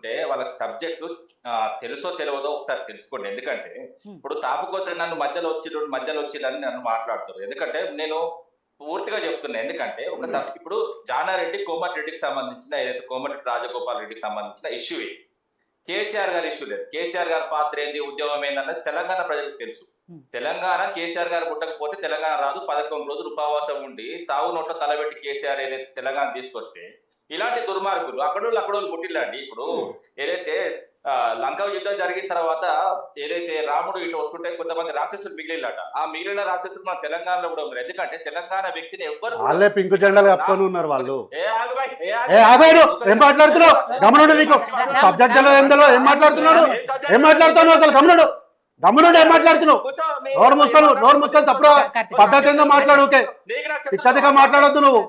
మాట్లాడుతుంటే వాళ్ళకి సబ్జెక్టు తెలుసో తెలియదో ఒకసారి తెలుసుకోండి. ఎందుకంటే ఇప్పుడు తాపు కోసం నన్ను మధ్యలో వచ్చిండ్రని నన్ను మాట్లాడుతున్నారు. ఎందుకంటే నేను పూర్తిగా చెప్తున్నా. ఎందుకంటే ఇప్పుడు జానారెడ్డి, కోమటిరెడ్డికి సంబంధించిన ఏదైతే కోమటిరెడ్డి రాజగోపాల్ రెడ్డికి సంబంధించిన ఇష్యూ ఇది. కేసీఆర్ గారి ఇష్యూ లేదు. కేసీఆర్ గారి పాత్ర ఏంది, ఉద్యమం ఏందన్నది తెలంగాణ ప్రజలకు తెలుసు. తెలంగాణ కేసీఆర్ గారు పుట్టకపోతే తెలంగాణ రాదు. 11 రోజులు ఉపవాసం ఉండి సావు నోట్లో తలబెట్టి కేసీఆర్ ఏదైతే తెలంగాణ తీసుకొస్తే ఇలాంటి దుర్మార్గులు అక్కడోళ్ళు పుట్టిల్లండి. ఇప్పుడు ఏదైతే లంక యుద్ధం జరిగిన తర్వాత ఏదైతే రాముడు ఇటు వస్తుంటే కొంతమంది రాక్షసులు మిగిలినట. ఆ మిగిలిన రాక్షసులు మన తెలంగాణలో కూడా ఉన్నారు. ఎందుకంటే తెలంగాణ వ్యక్తిని ఎవ్వరు వాళ్ళే పింకు జెండాలు కప్పుకొని ఉన్నారు. వాళ్ళు ఏం మాట్లాడుతున్నావు? గమనుడు నీకు సబ్జెక్ట్ ఏం మాట్లాడుతున్నాడు? అసలు గమనుడు ఏం మాట్లాడుతున్నావు? నోరు మూసుకొని తప్పుడు పద్ధతి ఏందో మాట్లాడు. ఓకే, ఇక్కడిగా మాట్లాడొద్దు. నువ్వు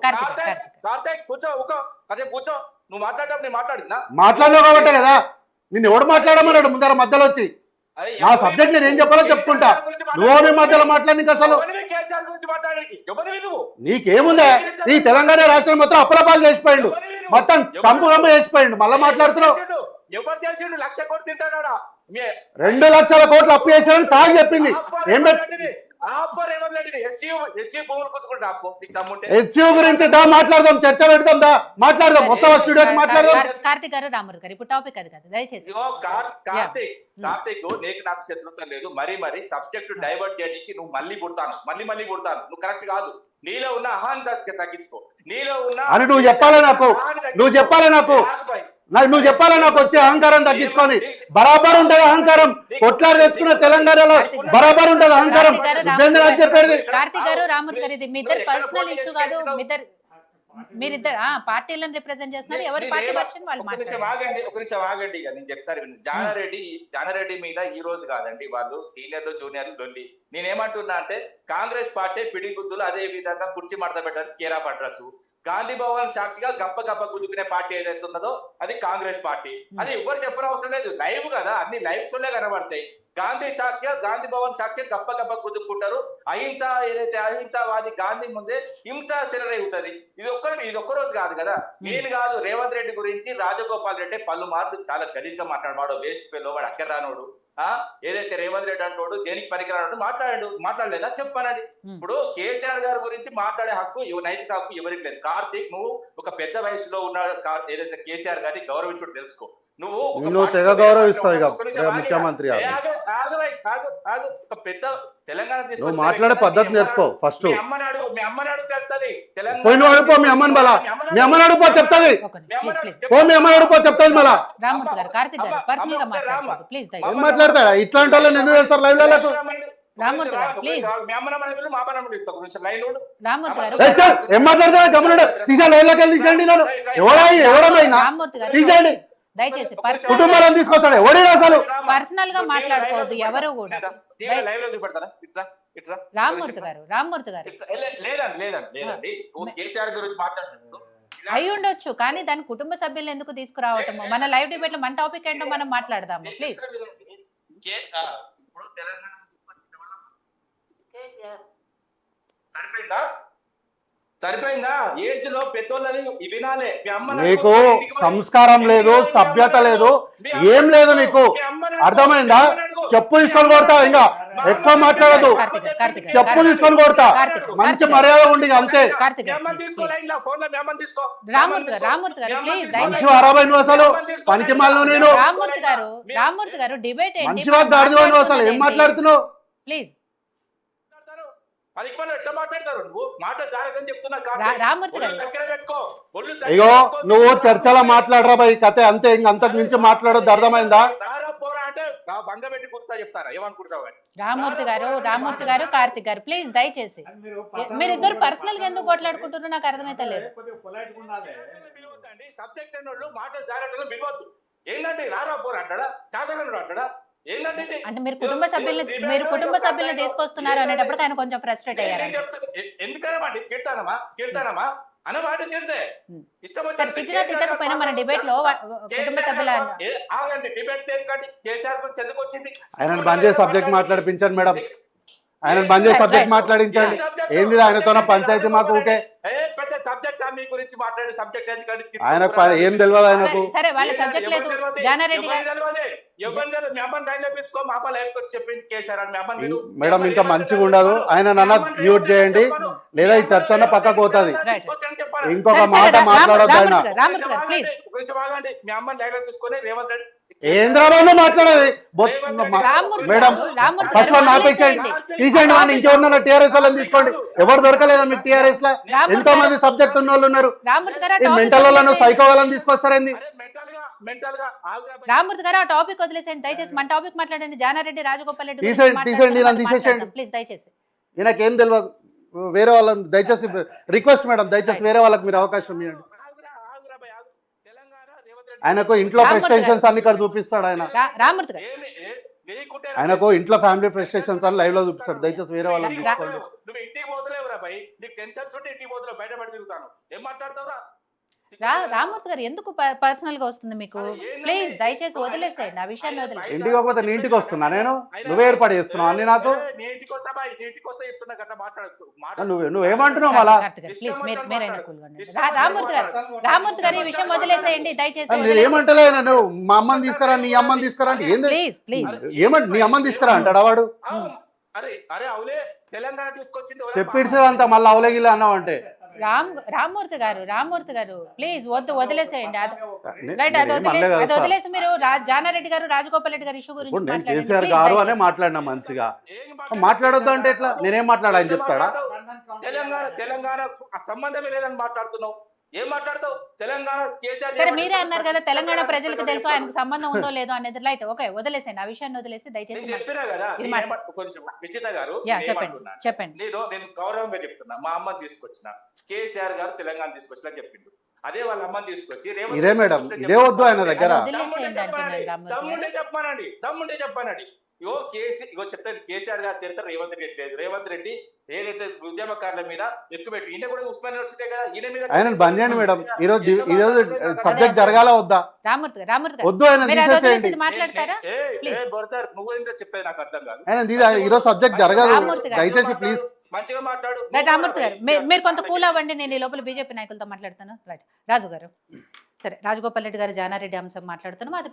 మాట్లాడినావు కాబట్టి కదా నిన్ను ఎవడు మాట్లాడమన్నాడు ముందర మధ్యలో వచ్చి. నా సబ్జెక్ట్ నేను ఏం చెప్పాలో చెప్పుకుంటా. నువ్వు మధ్యలో మాట్లాడి అసలు నీకేముందా? ఈ తెలంగాణ రాష్ట్రం మొత్తం అప్పులపాలు చేసిపోయిండు, మొత్తం కంపు చేసిపోయిండు. మళ్ళీ మాట్లాడుతున్నావు. 2 లక్షల కోట్లు అప్పు చేశారని తాను చెప్పింది. ఏం హెచ్యూ గురించి దా మాట్లాడదాం, చర్చ పెడదాం, దా మాట్లాడదాం. మొత్తం స్టూడియోకి మాట్లాడదాం. కార్తిక్ గారు, రామూర్తి గారు, ఇప్పుడు టాపిక్ అది కదా, దయచేసి. కార్తిక్ నీకు నాకు శత్రుత్వం లేదు. మరి సబ్జెక్ట్ డైవర్ట్ చేయడానికి నువ్వు మళ్ళీ పుడతాను. నువ్వు కరెక్ట్ కాదు. నీలో ఉన్న అహాన్ని తగ్గించుకో. నీలో ఉన్న అని నువ్వు చెప్పాలి నాకు. నువ్వు చెప్పాలి నాకు వచ్చే అహంకారం తగ్గించుకొని. బరాబర్ ఉంటది అహంకారం. కొట్లాడి తెచ్చుకున్న తెలంగాణలో బరాబర్ ఉంటది అహంకారం. చెప్పేది కార్తిక్ గారు, రామూర్తి గారు, ఇది మీ ఇద్దరు పర్సనల్ ఇష్యూ కాదు. మీరిద్దరు పార్టీలను రిప్రజెంట్ చేస్తున్నారు. ఎవరి పార్టీ వర్షన్ వాళ్ళు మాట్లాడండి. ఒక నిమిషం ఆగండి. నేను చెప్తాను. జానారెడ్డి మీద ఈ రోజు కాదండి, వాళ్ళు సీనియర్లు జూనియర్లు లొల్లి. నేనేమంటున్నా అంటే కాంగ్రెస్ పార్టీ పిడిగుద్దులు అదే విధంగా కుర్చీ మడత పెట్టారు. కేరాఫ్ అడ్రస్ గాంధీ భవన్ సాక్షిగా గప్ప గుద్దుకునే పార్టీ ఏదైతే ఉన్నదో అది కాంగ్రెస్ పార్టీ. అది ఎవరు చెప్పనవసరం లేదు. లైవ్ కదా, అన్ని లైవ్ షోలే కనబడతాయి. గాంధీ సాక్షిగా, గాంధీ భవన్ సాక్షిగా గప్ప గుద్దుకుంటారు. అహింసావాది గాంధీ ముందే హింస చెలరేగుతుంది. ఇది ఒక్క రోజు కాదు కదా. నేను కాదు, రేవంత్ రెడ్డి గురించి రాజగోపాల్ రెడ్డి పలు మార్లు చాలా గలీజ్గా మాట్లాడవాడు. వేస్ట్ ఫెలో, వాడు అక్కరానోడు. ఏదైతే రేవంత్ రెడ్డి అంటోడు దేనికి పనికిరాడు మాట్లాడలేదా చెప్పానండి. ఇప్పుడు కేసీఆర్ గారి గురించి మాట్లాడే హక్కు, నైతిక హక్కు ఎవరికి లేదు. కార్తీక్, నువ్వు ఒక పెద్ద వయసులో ఉన్న ఏదైతే కేసీఆర్ గారిని గౌరవించుడు తెలుసుకో. నువ్వు తెగ గౌరవిస్తావు ముఖ్యమంత్రి. ఒక పెద్ద తెలంగాణ మాట్లాడే పద్ధతి నేర్చుకో ఫస్ట్. మీ అమ్మని అడుగుతుంది మీ అమ్మని బలా, మీ అమ్మని అడుగుపో చెప్తాది. మీ అమ్మని అడుగుపో చెప్తాది. మళ్ళా ఏం మాట్లాడతాడా? ఇట్లాంటి వాళ్ళని ఎందుకు చేస్తారు లైవ్ లకు? ఏం మాట్లాడతా? గమనుడు తీసా లైవ్ లోకి తీసేయండి. నన్ను ఎవరైనా తీసేయండి. దయచేసి కుటుంబాలను తీసుకొస్తాడు. ఎవరైనా అసలు పర్సనల్ గా మాట్లాడుకోవద్దు ఎవరు కూడా. రామూర్తి గారు అయి ఉండొచ్చు, కానీ దాని కుటుంబ సభ్యులను ఎందుకు తీసుకురావటము? మన లైవ్ డిబేట్ లో మన టాపిక్ ఏంటో మనం మాట్లాడదాము ప్లీజ్. సరిపోయిందా? ఏజ్ లో పెద్దోళ్ళని వినాలే. నీకు సంస్కారం లేదు, సభ్యత లేదు, ఏం లేదు నీకు. అర్థమైందా? చెప్పు తీసుకొని కొడతా. ఇంకా ఎక్కువ మాట్లాడదు. చెప్పు తీసుకొని కొడతా. మంచి మర్యాద ఉండి అంతే. మనిషి 60 నువ్వు అసలు పనికి మాలను. నేను రామూర్తి గారు డిబేట్ మనిషి వాడు దాడి నువ్వు అసలు ఏం మాట్లాడుతున్నావు? ప్లీజ్ అయ్యో నువ్వు చర్చలో మాట్లాడరా బై కథ అంతే. ఇంకంతకు మించి మాట్లాడొద్దు. అర్థమైందా? రామూర్తి గారు కార్తిక్ గారు ప్లీజ్ దయచేసి. మీరిద్దరు పర్సనల్ గా ఎందుకు కొట్లాడుకుంటున్నారు నాకు అర్థమైతే లేదు. అంటే మీరు కుటుంబ సభ్యుల్ని తీసుకొస్తున్నారు అనేటప్పుడు ఆయన కొంచెం ఫ్రస్ట్రేట్ అయ్యారు. తిట్టకపోయినా మన డిబేట్ లో కుటుంబ సభ్యుల ఆయన బంద్ చేసి సబ్జెక్ట్ మాట్లాడిపించండి మేడం. ఆయన బంద్ చేసి సబ్జెక్ట్ మాట్లాడించండి. ఏంది ఆయనతో పంచాయతీ మాకు? ఓకే పెట్టే సబ్జెక్ట్ మీ గురించి మాట్లాడే సబ్జెక్ట్ ఎందుకంటే ఆయనకు ఏం తెలియదు ఆయనకు. సరే వాళ్ళ సబ్జెక్ట్ లేదు జానారెడ్డి గారు. మీ అమ్మని లైన్లో పెంచుకో, మా అమ్మ లైన్కి వచ్చి చెప్పింది కేసీఆర్ అని. మీ అమ్మని మీరు మేడం ఇంకా మంచిగా ఉండదు, ఆయన నన్న మ్యూట్ చేయండి లేదా ఈ చర్చ అన్న పక్కకు పోతుంది. ఇంకొక మాట మాట్లాడొద్దు ఆయన. రామూర్తి గారు ప్లీజ్. కొంచెం ఆగండి. మీ అమ్మని లైన్లో తీసుకొని రేవంత్ రెడ్డి ఏంద్రాబాబు మాట్లాడేది మేడం. ఫస్ట్ వన్ ఆపేసేయండి, తీసేయండి వాడిని. ఇంకెవరన్నా టీఆర్ఎస్ వాళ్ళని తీసుకోండి. ఎవరు దొరకలేదా మీకు టీఆర్ఎస్ లో? ఎంతో మంది సబ్జెక్ట్ ఉన్న వాళ్ళు ఉన్నారు. మెంటల్ వాళ్ళను సైకో వాళ్ళని తీసుకొస్తారేంది? రామూర్తి గారు ఆ టాపిక్ వదిలేసేయండి దయచేసి. మన టాపిక్ మాట్లాడండి. జానారెడ్డి రాజగోపాల్ రెడ్డి తీసేయండి నన్ను తీసేసేయండి ప్లీజ్ దయచేసి. ఈయనకేం తెలియదు. వేరే వాళ్ళని దయచేసి రిక్వెస్ట్ మేడం, దయచేసి వేరే వాళ్ళకి మీరు అవకాశం ఇవ్వండి. ఆయనకు ఇంట్లో ఫ్రస్ట్రేషన్స్ అన్ని ఇక్కడ చూపిస్తాడు ఆయన. రామూర్తి గారు ఆయనకు ఇంట్లో ఫ్యామిలీ ఫ్రస్ట్రేషన్స్ అని లైవ్ లో చూపిస్తాడు. దయచేసి వేరే వాళ్ళని తీసుకోండి. నువ్వు ఇంటికి పోతలేవురా భయ్, నీకు టెన్షన్స్ ఉంటే ఇంటికి పోతలేవు, బయట పడి తిరుగుతాను. ఏం మాట్లాడతావురా? రామూర్తి గారు ఎందుకు పర్సనల్ గా వస్తుంది మీకు? ప్లీజ్ దయచేసి వదిలేసేయండి ఆ విషయాన్ని. వదిలేసి ఇంటికి పోకపోతే నీ ఇంటికి వస్తున్నా నేను, నువ్వే ఏర్పాటు చేస్తున్నావు అన్ని నాకు. నువ్వేమంటున్నావు మళ్ళా? ప్లీజ్ మీరైనా కూల్ గా. రామూర్తి గారు ఈ విషయం వదిలేసేయండి దయచేసి. నేను ఏమంటలే, నేను మా అమ్మని తీసుకురా నీ అమ్మని తీసుకురా అంటే ఏంది? ప్లీజ్ ప్లీజ్ ఏమంట నీ అమ్మని తీసుకురా అంటాడా వాడు? చెప్పిడ్సు అంతా మళ్ళీ అవలేగిలే అన్నావు అంటే. రామూర్తి గారు ప్లీజ్ వదిలేసేయండి. రైట్, అది వదిలేసి మీరు జానారెడ్డి గారు రాజగోపాల్ రెడ్డి గారు ఇష్యూ గురించి కేసీఆర్ గారు అనే మాట్లాడినా మంచిగా. మాట్లాడొద్దు అంటే ఎట్లా? నేనేం మాట్లాడాలని చెప్తాడా? తెలంగాణ సంబంధమే లేదని మాట్లాడుతున్నావు. ఏం మాట్లాడతావు? తెలంగాణ సరే మీరే అన్నారు కదా తెలంగాణ ప్రజలకు తెలుసు ఆయనకు సంబంధం ఉందో లేదో అనేది. రైట్, ఓకే వదిలేసేయండి ఆ విషయాన్ని వదిలేసి దయచేసి. చెప్పినా కదా కొంచెం విచిత గారు చెప్పండి. నేను గౌరవంగా చెప్తున్నా. మా అమ్మని తీసుకొచ్చిన, కేసీఆర్ గారు తెలంగాణ తీసుకొచ్చినా చెప్పిండు. అదే వాళ్ళ అమ్మని తీసుకొచ్చి ఇదే మేడం ఇదే వద్దు ఆయన దగ్గర. దమ్ముంటే చెప్పానండి. ఇగో చెప్తాను, కేసీఆర్ గారు చరిత్ర రేవంత్ రెడ్డి లేదు. రేవంత్ రెడ్డి ఏదైతే ఉద్యమకారుల మీద ఎక్కువ పెట్టి, ఈయన కూడా ఉస్మాన్ యూనివర్సిటీ కదా, ఈయన మీద ఆయన బంద్ చేయండి మేడం. ఈ రోజు సబ్జెక్ట్ జరగాల వద్దా? వద్దు ఆయన తీసేసేయండి. నువ్వు ఏంటో చెప్పేది నాకు అర్థం కాదు. ఆయన ఈ రోజు సబ్జెక్ట్ జరగదు దయచేసి ప్లీజ్. మంచిగా మాట్లాడు. రామూర్తి గారు మీరు కొంత కూల్ అవ్వండి. నేను ఈ లోపల బీజేపీ నాయకులతో మాట్లాడతాను. రైట్ రాజు గారు. సరే రాజగోపాల్ రెడ్డి గారు జానారెడ్డి అంశం మాట్లాడుతున్నాం. అది